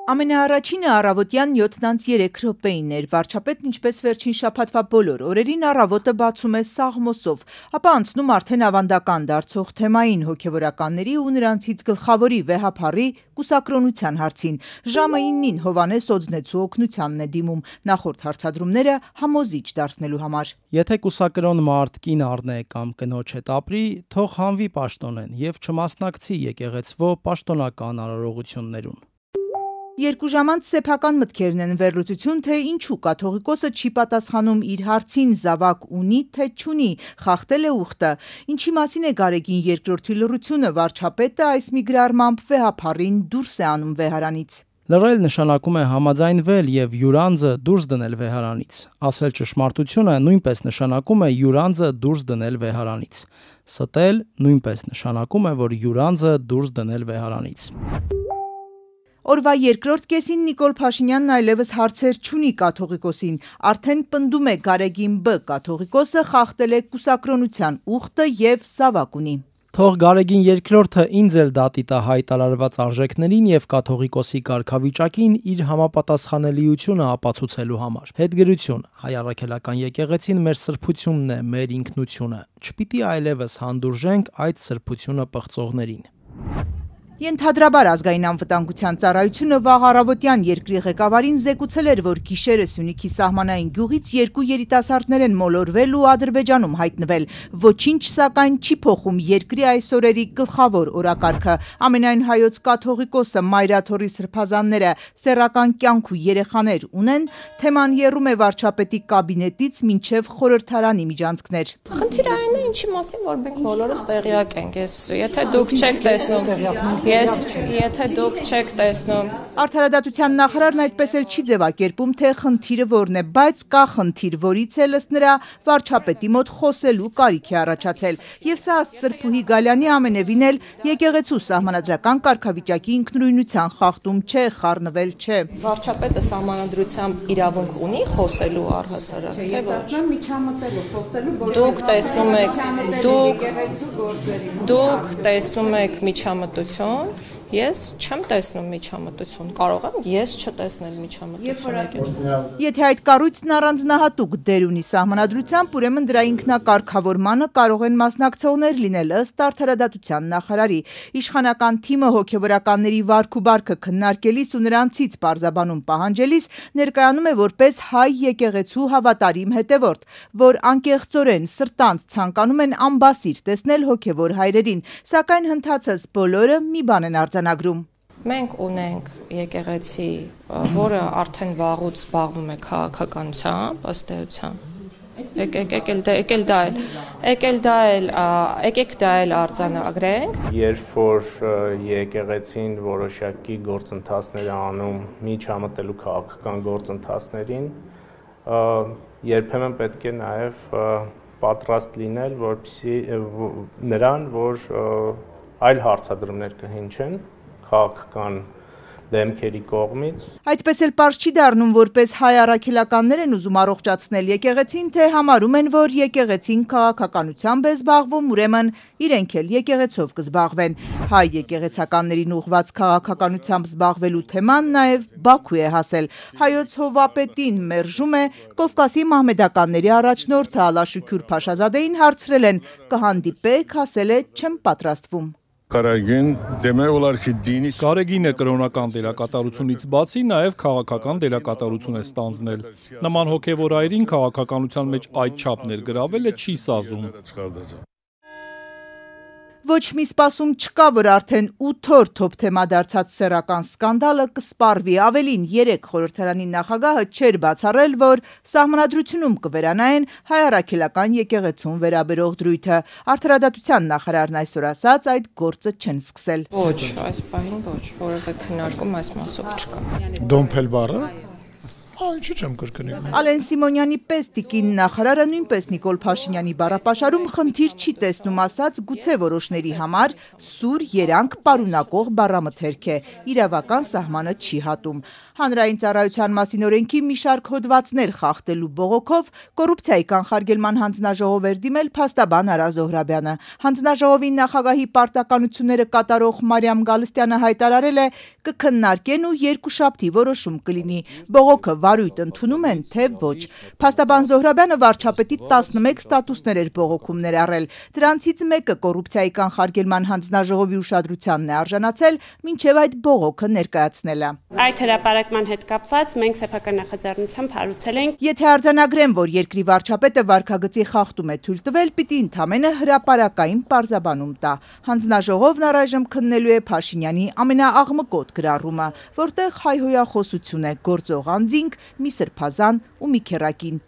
Ամենաառաջինը առավոտյան 7:03 րոպեին էր, վարչապետն ինչպես վերջին շաբաթվա բոլոր օրերին առավոտը բացում է Սաղմոսով, ապա անցնում արդեն ավանդական դարձող թեմային հոգևորականների ու նրանցից գլխավորի վեհափառի կուսակրոնության հարցին։ Ժամը 9-ին Հովհաննես Օձնեցու օգնությանն է դիմում նախորդ հարցադրումները համոզիչ դարձնելու համար։ Եթե կուսակրոն մարդ կին առնե կամ կնոջ հետ ապրի, թող հանվի պաշտոնեն եւ չմասնակցի եկեղեցվո պաշտոնական արարողություններուն։ Երկուժամանց սեփական մտքերն են վերլուծություն, թե ինչու կաթողիկոսը չի պատասխանում իր հարցին զավակ ունի, թե չունի, խախտել է ուխտը, ինչի մասին է Գարեգին երկրորդի լռությունը, վարչապետը այս մի գրառմամբ վեհափառին դուրս է անում վեհարանից։ Լռել նշանակում է համաձայնվել եւ յուրանձը դուրս դնել վեհարանից։ Ասել ճշմարտությունը նույնպես նշանակում է յուրանձը դուրս դնել վեհարանից։ Ստել նույնպես նշանակում է, որ յուրանձը դուրս դնել վեհարանից։ Օրվա երկրորդ կեսին Նիկոլ Փաշինյանն այլևս հարցեր չունի կաթողիկոսին, արդեն պնդում է Գարեգին B. Կաթողիկոսը խախտել է կուսակրոնության ուխտը եւ զավակ ունի։ Թող Գարեգին երկրորդը ինձ էլ դատի տա հայտարարված արժեքներին եւ կաթողիկոսի կարգավիճակին իր համապատասխանելիությունը ապացուցելու համար։ Հետգրություն. Հայ առաքելական եկեղեցին մեր սրբությունն է, մեր ինքնությունը։ Չպիտի այլևս հանդուրժենք այդ սրբությունը պղծողներին։ Ենթադրաբար ազգային անվտանգության ծառայությունը վաղ առավոտյան երկրի ղեկավարին զեկուցել էր, որ գիշերը Սյունիքի սահմանային գյուղից երկու երիտասարդներ են մոլորվել ու Ադրբեջանում հայտնվել։ Ոչինչ սակայն չի փոխում երկրի այս օրերի գլխավոր օրակարգը։ Ամենայն հայոց կաթողիկոսը, մայրաթոռի սրբազանները, սեռական կյանք ու երեխաներ ունեն, թեման եռում է վարչապետի կաբինետից մինչև խորհրդարանի միջանցքներ։ Խնդիրը այն է, ինչի մասին որ մենք բոլորս տեղյակ ենք, եթե դուք չեք տեսնում Եթե դուք չեք տեսնում։ Արդարադատության նախարարն այդպես էլ չի ձևակերպում, թե խնդիրը որն է, բայց կա խնդիր, որից է ըստ նրա վարչապետի մոտ խոսելու կարիք է առաջացել։ Եվ սա ըստ Սրբուհի Գալյանի ամենևին էլ եկեղեցու սահմանադրական կարգավիճակի ինքնուրույնության խախտում չէ, խառնվել չէ։ Վարչապետը սահմանադրությամբ իրավունք ունի խոսելու առհասարակ, թե ոչ։ Դուք տեսնում եք միջամտություն, ես չեմ տեսնում միջամտություն, կարող եմ ես չտեսնել միջամտություն։ Եթե այդ կառույցն առանձնահատուկ դեր ունի սահմանադրությամբ, ուրեմն դրա ինքնակարգավորմանը կարող են մասնակցողներ լինել ըստ արդարադատության նախարարի։ Իշխանական թիմը հոգևորականների վարք ու բարքը քննարկելիս ու նրանցից պարզաբանում պահանջելիս ներկայանում է որպես հայ եկեղեցու հավատարիմ հետևորդ, որ անկեղծորեն սրտանց ցանկանում են ամբասիր տեսնել հոգևոր հայրերին, սակայն հնդածս բոլորը մի բան են արձանագրում։ Մենք ունենք եկեղեցի, որը արդեն վաղուց զբաղվում է քաղաքականությամբ, ըստ էության։ Եկեք դա էլ արձանագրենք։ Երբ որ եկեղեցին որոշակի գործընթացներ անում միջամտելու քաղաքական գործընթացներին, երբեմն պետք է նաև պատրաստ լինել, որպեսզի նրան, որ այլ հարցադրումներ կհնչեն քաղաքական դեմքերի կողմից։ Այդպես էլ պարզ չի դառնում, որպես հայ առաքելականներ են ուզում առողջացնել եկեղեցին, թե համարում են, որ եկեղեցին քաղաքականությամբ է զբաղվում, ուրեմն իրենք էլ եկեղեցով կզբաղվեն։ Հայ եկեղեցականներին ուղղված քաղաքականությամբ զբաղվելու թեման նաև Բաքու է հասել։ Հայոց հովվապետին մերժում է Կովկասի մահմեդականների առաջնորդը Ալաշուքյուր Փաշազադեին հարցրել են՝ կհանդիպեք, ասել է չեմ պատրաստվում։ Գարեգինը կրոնական դերակատարությունից բացի նաև քաղաքական դերակատարություն է ստանձնել։ Նման հոգևոր այրին քաղաքականության մեջ այդ չափ ներգրավելը չի սազում։ Ոչ մի սպասում չկա, որ արդեն 8 օր թոփ թեմա դարձած սեռական սկանդալը կսպառվի։ Ավելին 3 խորհրդարանի նախագահը չէր բացառել, որ սահմանադրությունում կվերանային հայ առաքելական եկեղեցուն վերաբերող դրույթը։ Արդարադատության նախարարն այսօր ասաց, այդ գործը չեն սկսել։ Ոչ, այս պահին ոչ, որևէ քննարկում այս մասով չկա։ Դոմփել բառը Ինչու՞ չեմ կրկնի։ Ալեն Սիմոնյանի պես տիկին նախարարը նույնպես Նիկոլ Փաշինյանի բառապաշարում խնդիր չի տեսնում, ասած գուցե որոշների համար սուր երանգ պարունակող բառամթերք է, իրավական սահմանը չի հատում։ Հանրային ծառայության մասին օրենքի մի շարք հոդվածներ խախտելու բողոքով կոռուպցիայի կանխարգելման հանձնաժողով էր դիմել փաստաբան Արա Զոհրաբյանը։ Հանձնաժողովին նախագահի պարտականությունները կատարող Մարիամ Գալստյանը հայտարարել է կքննարկեն ու երկուշաբթի որոշում կլինի։ Բողոքը վարույթ ընդունում են, թե ոչ։ Փաստաբան Զոհրաբյանը վարչապետի 11 ստատուսներ էր բողոքում ներառել։ Դրանցից մեկը կոռուպցիայի կանխարգելման հանձնաժողովի ուշադրությանն է արժանացել, մինչև այդ բողոքը ներկայացնելը։ Այդ հրապարակման հետ կապված մենք սեփական նախաձեռնությամբ հարուցել ենք։ Եթե արձանագրեն, որ երկրի վարչապետը վարքագծի խախտում է թույլ տվել, պիտի ընդամենը հրապարակային պարզաբանում տա։ Հանձնաժողովն առայժմ քննելու է Փաշինյանի ամենաաղմկոտ գրառումը, որտեղ հայհոյախոսություն է գործող անձինք, մի սրբազան ու մի քեռակին։